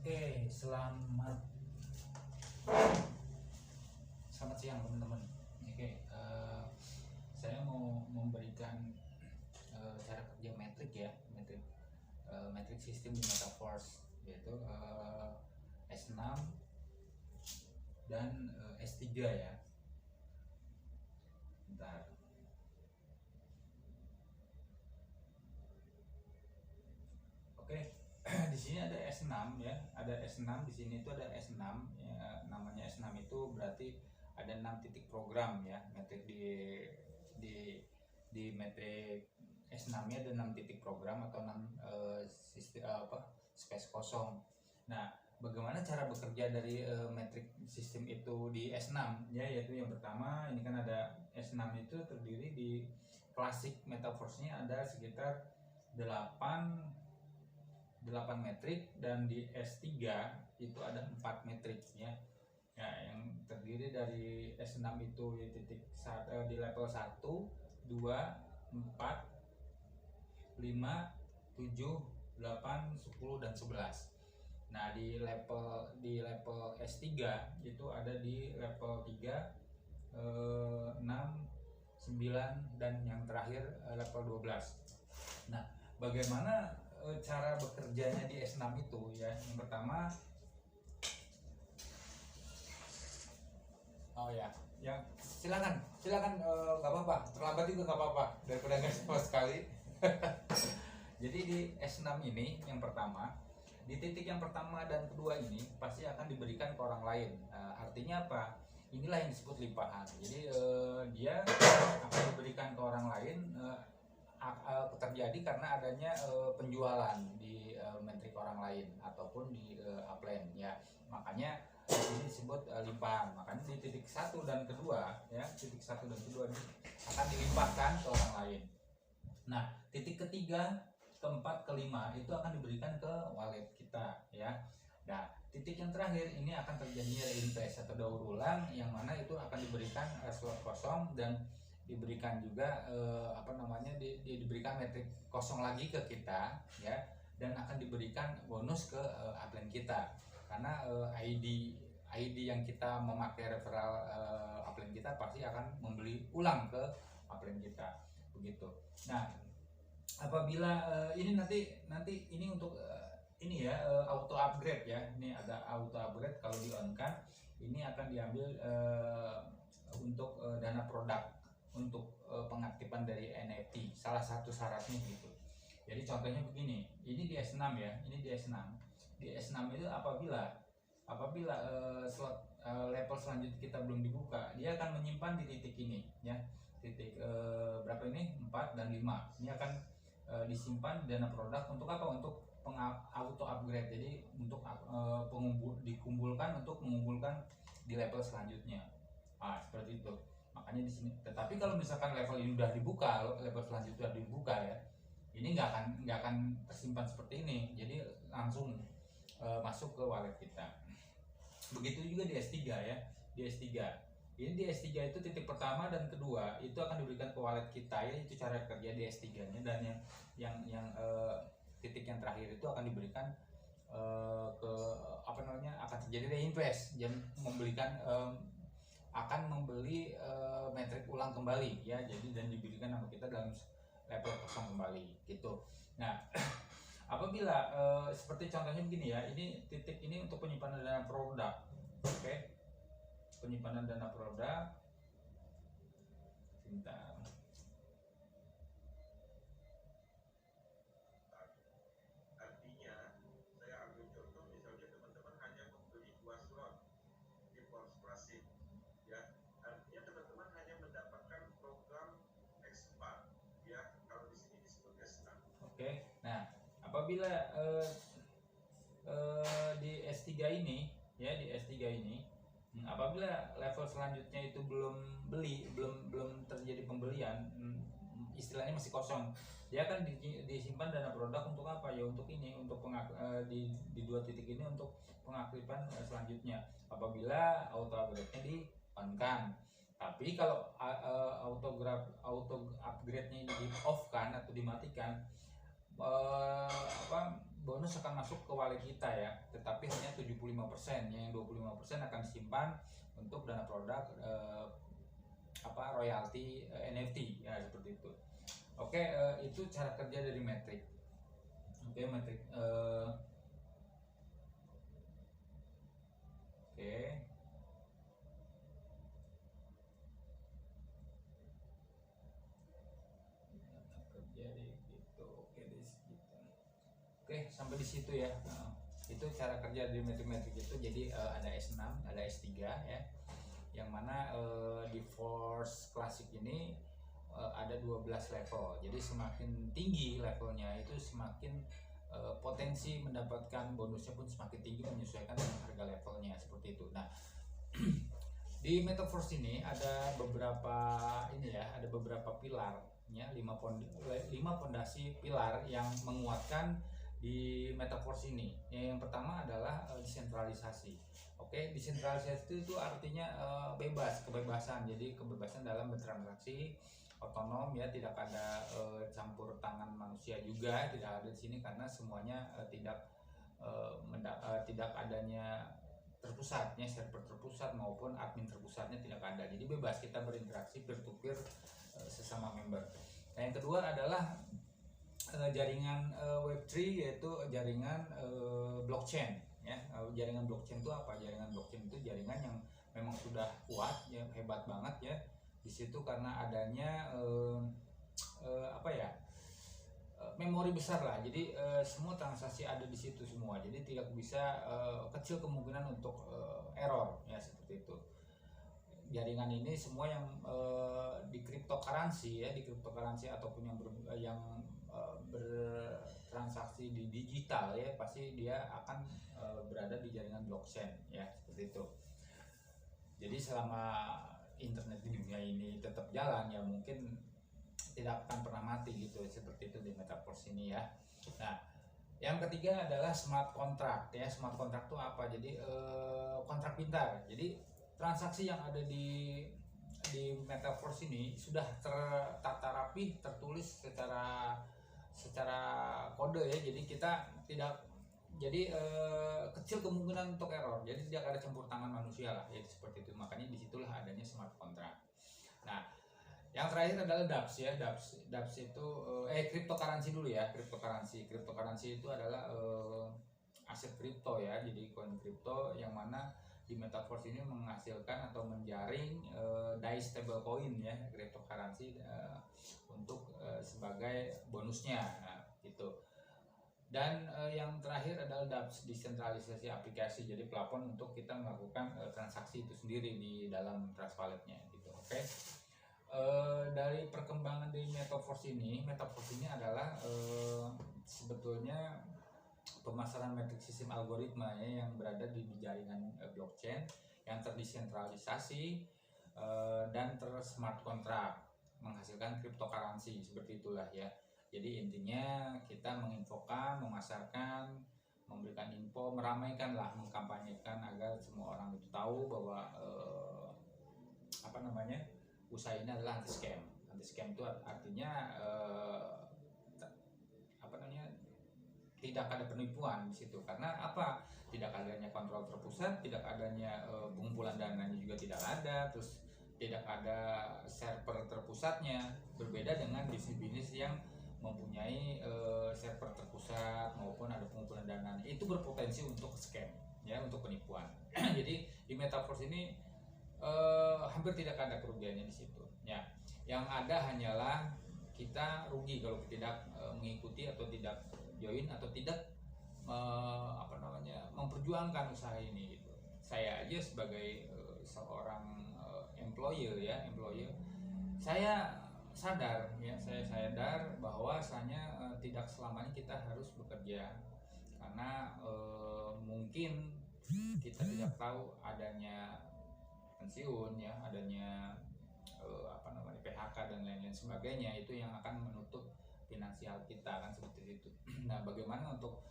Oke, selamat siang teman-teman. Oke, saya mau memberikan cara kerja metrik ya, metrik sistem di Metaforce, yaitu S6 dan S3 ya. Bentar. Oke. Di sini ada S6 ya, ada S6 di sini itu ada S6 ya, namanya S6 itu berarti ada 6 titik program ya, metrik di metrik S6-nya ada 6 titik program atau 6 space kosong. Nah, bagaimana cara bekerja dari metrik sistem itu di S6 ya, yaitu yang pertama ini kan ada S6 itu terdiri di klasik Metaforce-nya ada sekitar 8 metrik, dan di S3 itu ada 4 metrik ya. Ya, yang terdiri dari S6 itu di di level 1, 2, 4, 5, 7, 8, 10 dan 11. Nah, di level S3 itu ada di level 3, 6, 9 dan yang terakhir level 12. Nah, bagaimana cara bekerjanya di S6 itu ya? Yang pertama, silakan nggak apa-apa, terlambat juga nggak apa-apa, daripada nggak sama sekali. Jadi di S6 ini yang pertama, di titik yang pertama dan kedua ini pasti akan diberikan ke orang lain. Artinya apa? Inilah yang disebut limpahan. Jadi dia akan diberikan ke orang lain, terjadi karena adanya penjualan di metrik orang lain ataupun di upline ya. Makanya ini disebut limpahan. Makanya di titik 1 dan kedua ya, titik 1 dan kedua ini akan dilimpahkan ke orang lain. Nah, titik ketiga, keempat, kelima itu akan diberikan ke wallet kita ya. Nah, titik yang terakhir ini akan terjadi reinvest atau daur ulang, yang mana itu akan diberikan slot kosong dan diberikan juga diberikan metrik kosong lagi ke kita ya, dan akan diberikan bonus ke upline kita karena ID yang kita memakai referral upline kita pasti akan membeli ulang ke upline kita begitu. Nah, apabila ini nanti ini untuk auto upgrade ya, ini ada auto upgrade, kalau di on kan ini akan diambil untuk dana produk untuk pengaktifan dari NFT, salah satu syaratnya gitu. Jadi contohnya begini, ini di S6 ya, ini di S6. Di S6 itu apabila slot level selanjutnya kita belum dibuka, dia akan menyimpan di titik ini ya. Titik berapa ini? 4 dan 5. Ini akan disimpan dana produk untuk apa? Untuk auto upgrade. Jadi untuk dikumpulkan untuk mengumpulkan di level selanjutnya. Seperti itu. Makanya di sini. Tetapi kalau misalkan level ini udah dibuka, level selanjutnya udah dibuka ya, ini nggak akan tersimpan seperti ini. Jadi langsung masuk ke wallet kita. Begitu juga di S3 ya. Di S3. Ini di S3 itu titik pertama dan kedua itu akan diberikan ke wallet kita ya, itu cara kerja di S3-nya, dan yang titik yang terakhir itu akan diberikan akan terjadi reinvest, dan akan membeli metrik ulang kembali ya, jadi dan diberikan nama kita dalam level kosong kembali gitu. Nah, apabila seperti contohnya begini ya, ini titik ini untuk penyimpanan dana produk. Oke. Penyimpanan dana produk. Sebentar. Artinya, saya ambil contoh misalnya teman-teman hanya membeli 2 slot di Force Classic ya. Artinya teman-teman hanya mendapatkan program X4 ya, kalau di sini disebut S6. Oke. Nah, apabila di S3 ini ya, di S3 ini apabila level selanjutnya itu belum terjadi pembelian, istilahnya masih kosong, dia akan disimpan dana produk untuk apa ya, untuk ini, untuk di dua titik ini untuk pengaktifan selanjutnya apabila auto upgrade-nya di on kan. Tapi kalau auto upgrade-nya di off kan atau dimatikan, bonus bonus akan masuk ke wallet kita ya, tetapi hanya 75%, yang 25% akan disimpan untuk dana produk royalti NFT ya, seperti itu. Oke, itu cara kerja dari Matic. Oke, Matic. Oke. Kerja gitu. Oke, sampai di situ ya. Itu cara kerja dari Matic itu. Jadi ada S6, ada S3 ya. Yang mana di Force Classic ini ada 12 level. Jadi semakin tinggi levelnya itu semakin potensi mendapatkan bonusnya pun semakin tinggi, menyesuaikan dengan harga levelnya, seperti itu. Nah, di Metaverse ini ada beberapa ada beberapa pilarnya, 5 fondasi pilar yang menguatkan di Metaverse ini. Yang pertama adalah desentralisasi. Oke, desentralisasi itu artinya kebebasan. Jadi kebebasan dalam bertransaksi, otonom ya, tidak ada campur tangan manusia juga, tidak ada di sini karena semuanya tidak adanya terpusatnya, server terpusat maupun admin terpusatnya tidak ada. Jadi bebas kita berinteraksi peer to peer sesama member. Nah, yang kedua adalah jaringan Web3, yaitu jaringan blockchain ya. Jaringan blockchain itu apa? Jaringan blockchain itu jaringan yang memang sudah kuat ya, hebat banget ya di situ, karena adanya memori besar lah. Jadi semua transaksi ada di situ semua. Jadi tidak bisa kecil kemungkinan untuk error ya, seperti itu. Jaringan ini semua yang di cryptocurrency ya, di cryptocurrency ataupun yang bertransaksi di digital ya, pasti dia akan berada di jaringan blockchain ya, seperti itu. Jadi selama internet di dunia ini tetap jalan ya, mungkin tidak akan pernah mati gitu, seperti itu di Metaverse ini ya. Nah, yang ketiga adalah smart contract ya. Smart contract itu apa? Jadi kontrak pintar. Jadi transaksi yang ada di Metaverse ini sudah tertata rapi, tertulis secara kode ya. Jadi kita tidak, jadi kecil kemungkinan untuk error. Jadi tidak ada campur tangan manusia lah ya, seperti itu. Makanya disitulah adanya smart contract. Nah, yang terakhir adalah dApps ya. dApps itu cryptocurrency dulu ya. Cryptocurrency itu adalah aset kripto ya. Jadi koin kripto yang mana di Metaverse ini menghasilkan atau menjaring DAI stablecoin ya, cryptocurrency untuk sebagai bonusnya gitu. Dan yang terakhir adalah dApps, desentralisasi aplikasi. Jadi plafon untuk kita melakukan transaksi itu sendiri di dalam Trust Wallet-nya gitu. Oke. Dari perkembangan di Metaverse ini adalah sebetulnya pemasaran metrik sistem algoritma ya, yang berada di jaringan blockchain yang terdesentralisasi dan tersmart contract, menghasilkan cryptocurrency, seperti itulah ya. Jadi intinya kita menginfokan, memasarkan, memberikan info, meramaikan lah, mengkampanyekan agar semua orang itu tahu bahwa usaha ini adalah anti scam. Anti scam itu artinya tidak ada penipuan di situ. Karena apa? Tidak adanya kontrol terpusat, tidak adanya pengumpulan dananya juga tidak ada, terus tidak ada server terpusatnya. Berbeda dengan bisnis-bisnis yang mempunyai server terpusat maupun ada pengumpulan dana, itu berpotensi untuk scam ya, untuk penipuan. Jadi di Metaverse ini hampir tidak ada kerugiannya di situ ya. Yang ada hanyalah kita rugi kalau tidak mengikuti atau tidak join atau tidak memperjuangkan usaha ini gitu. Saya aja sebagai seorang employer, saya sadar bahwasanya tidak selamanya kita harus bekerja, karena mungkin kita tidak tahu adanya pensiun ya, adanya PHK dan lain-lain sebagainya, itu yang akan menutup finansial kita kan, seperti itu. Nah, bagaimana untuk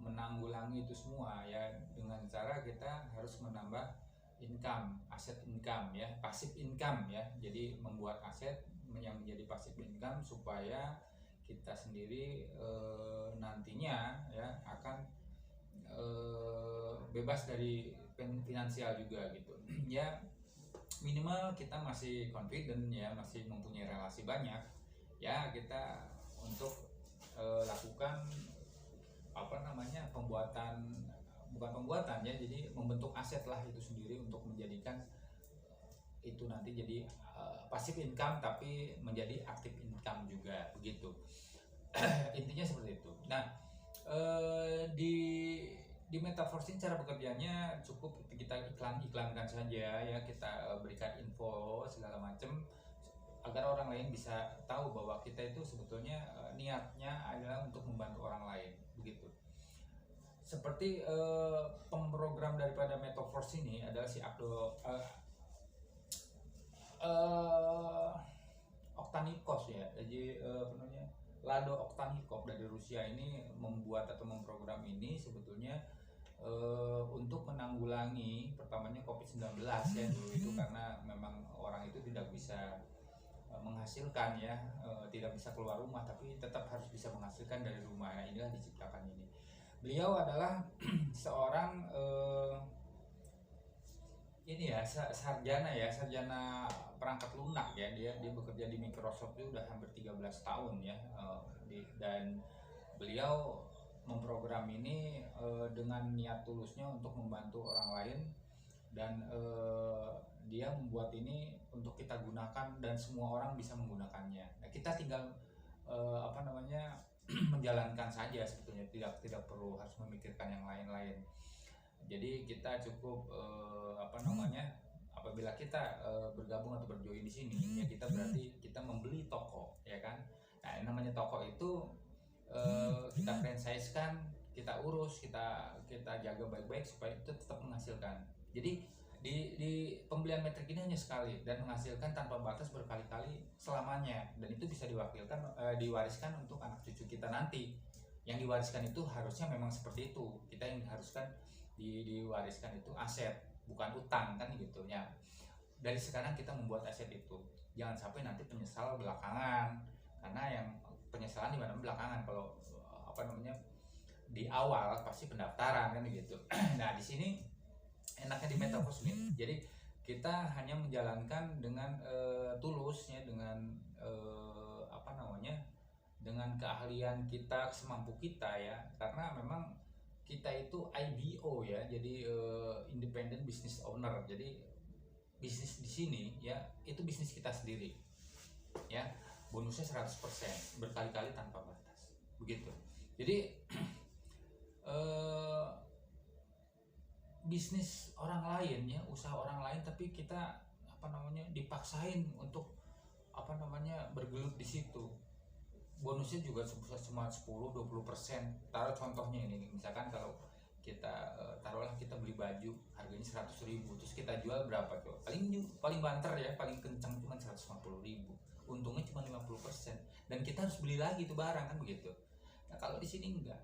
menanggulangi itu semua ya, dengan cara kita harus menambah income, aset income ya, passive income ya. Jadi membuat aset yang menjadi passive income supaya kita sendiri nantinya ya akan bebas dari finansial juga gitu. Ya minimal kita masih confident ya, masih mempunyai relasi banyak ya, kita untuk lakukan apa namanya bukan pembuatan ya, jadi membentuk aset lah itu sendiri untuk menjadikan itu nanti jadi passive income tapi menjadi active income juga begitu. Intinya seperti itu. Nah, di metaverse ini cara bekerjanya cukup kita iklankan saja ya, kita berikan info segala macam agar orang lain bisa tahu bahwa kita itu sebetulnya niatnya adalah untuk membantu orang lain begitu. Seperti pemrogram daripada metaverse ini adalah si Oktanikos ya, jadi Lado Oktanikov dari Rusia ini membuat atau memprogram ini sebetulnya untuk menanggulangi pertamanya COVID-19 ya dulu itu, karena memang orang itu tidak bisa menghasilkan ya, tidak bisa keluar rumah tapi tetap harus bisa menghasilkan dari rumah. Nah, inilah diciptakan ini. Beliau adalah seorang ini ya sarjana perangkat lunak ya, dia bekerja di Microsoft itu udah hampir 13 tahun ya, dan beliau memprogram ini dengan niat tulusnya untuk membantu orang lain, dan dia membuat ini untuk kita gunakan dan semua orang bisa menggunakannya. Nah, kita tinggal menjalankan saja sebetulnya, tidak perlu harus memikirkan yang lain-lain. Jadi kita cukup apabila kita bergabung atau berjoin di sini ya, kita berarti kita membeli toko ya kan. Nah, yang namanya toko itu kita franchise-kan, kita urus, kita jaga baik-baik supaya itu tetap menghasilkan. Jadi di pembelian metrik ini hanya sekali dan menghasilkan tanpa batas berkali-kali selamanya, dan itu bisa diwariskan untuk anak cucu kita nanti. Yang diwariskan itu harusnya memang seperti itu, kita yang diharuskan diwariskan itu aset bukan utang kan gitu ya. Dari sekarang kita membuat aset itu, jangan sampai nanti penyesal belakangan, karena yang penyesalan di mana belakangan, kalau di awal pasti pendaftaran kan gitu. Nah, di sini enaknya di metaverse ini, jadi kita hanya menjalankan dengan tulus ya, dengan dengan keahlian kita, semampu kita ya, karena memang kita itu IBO ya, jadi independent business owner. Jadi bisnis di sini ya itu bisnis kita sendiri ya, bonusnya 100% berkali-kali tanpa batas begitu. Jadi bisnis orang lain ya, usaha orang lain, tapi kita dipaksain untuk bergelut di situ. Bonusnya juga cuma 10-20%. Taruh contohnya ini, misalkan kalau kita taruhlah kita beli baju harganya 100.000, terus kita jual berapa tuh? Paling banter ya, paling kencang cuma 150.000. Untungnya cuma 50%, dan kita harus beli lagi tuh barang kan begitu. Nah, kalau di sini enggak.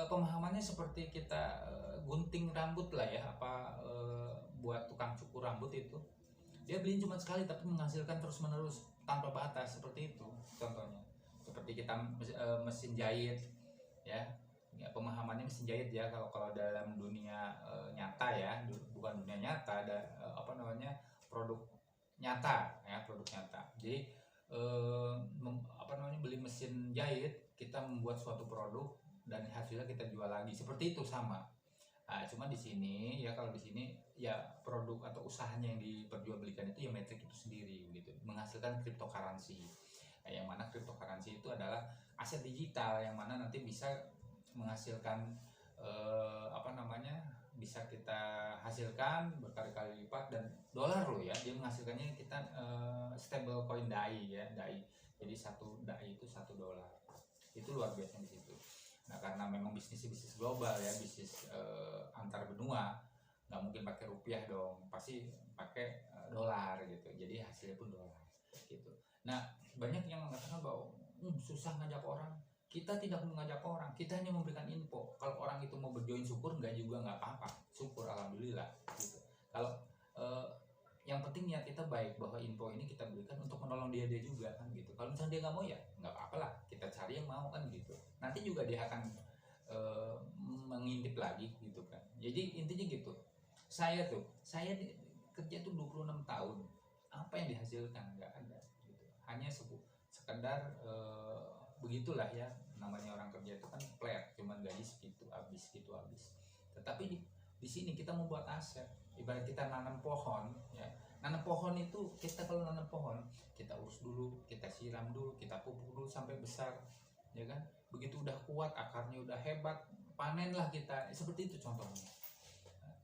Pemahamannya seperti kita gunting rambut lah ya, buat tukang cukur rambut itu, dia beliin cuma sekali tapi menghasilkan terus menerus tanpa batas, seperti itu contohnya. Seperti kita mesin jahit ya, pemahamannya mesin jahit ya, kalau dalam dunia nyata ya, bukan dunia nyata, ada produk nyata ya, produk nyata. Jadi beli mesin jahit, kita membuat suatu produk dan hasilnya kita jual lagi, seperti itu sama. Nah, cuma di sini ya, kalau di sini ya produk atau usahanya yang diperjualbelikan itu ya metrik itu sendiri gitu, menghasilkan cryptocurrency. Nah, yang mana cryptocurrency itu adalah aset digital yang mana nanti bisa menghasilkan bisa kita hasilkan berkali-kali lipat, dan dolar loh ya, dia menghasilkannya kita stable coin DAI ya, DAI. Jadi satu DAI itu $1, itu luar biasa di situ. Nah, karena memang bisnis global ya, bisnis antar benua, nggak mungkin pakai rupiah dong, pasti pakai dolar gitu. Jadi hasilnya pun dolar gitu. Nah, banyak yang mengatakan bahwa susah ngajak orang. Kita tidak mengajak orang, kita hanya memberikan info. Kalau orang itu mau berjoin, syukur, nggak juga nggak apa-apa, syukur, alhamdulillah gitu. Kalau yang penting niat kita baik, bahwa info ini kita berikan untuk menolong dia juga kan gitu. Kalau misalnya dia nggak mau ya nggak apa-apa lah, kita cari yang mau kan gitu. Nanti juga dia akan mengintip lagi gitu kan. Jadi intinya gitu, saya kerja tuh 26 tahun, apa yang dihasilkan? Nggak ada gitu. Hanya sekedar begitulah ya, namanya orang kerja itu kan flat, cuman gaji segitu habis gitu habis. Tetapi di sini kita membuat aset, ibarat kita nanam pohon ya. Nanam pohon itu, kita kalau nanam pohon kita urus dulu, kita siram dulu, kita pupuk dulu sampai besar ya kan. Begitu udah kuat, akarnya udah hebat, panenlah kita. Seperti itu contohnya.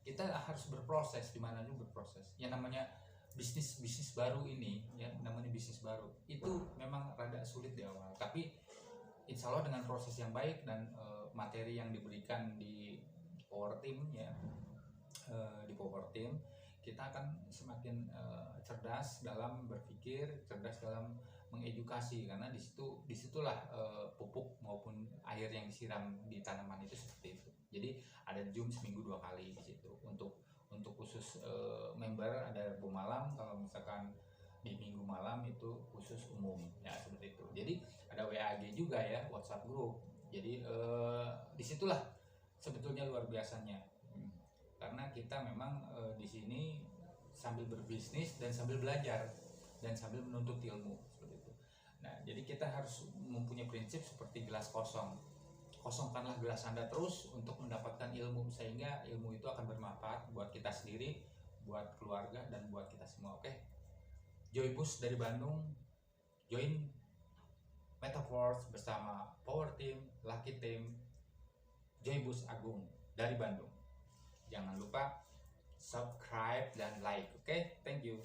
Kita harus berproses, dimana dulu berproses. Yang namanya bisnis baru ini ya, namanya bisnis baru itu memang rada sulit di awal, tapi insya Allah dengan proses yang baik dan materi yang diberikan di power team ya, di power team kita akan semakin cerdas dalam berpikir, cerdas dalam mengedukasi, karena disitulah pupuk maupun air yang disiram di tanaman itu seperti itu. Jadi ada Zoom seminggu 2 kali di situ untuk khusus member, ada Rebo malam, kalau misalkan di minggu malam itu khusus umum ya, seperti itu. Jadi ada WAG juga ya, WhatsApp group. Jadi disitulah sebetulnya luar biasanya, karena kita memang di sini sambil berbisnis dan sambil belajar dan sambil menuntut ilmu seperti itu. Nah, jadi kita harus mempunyai prinsip seperti gelas kosong. Kosongkanlah gelas Anda terus untuk mendapatkan ilmu, sehingga ilmu itu akan bermanfaat buat kita sendiri, buat keluarga, dan buat kita semua. Oke. Joybus dari Bandung, join Metaverse bersama Power Team, Lucky Team, Joybus Agung dari Bandung. Jangan lupa subscribe dan like. Oke, thank you.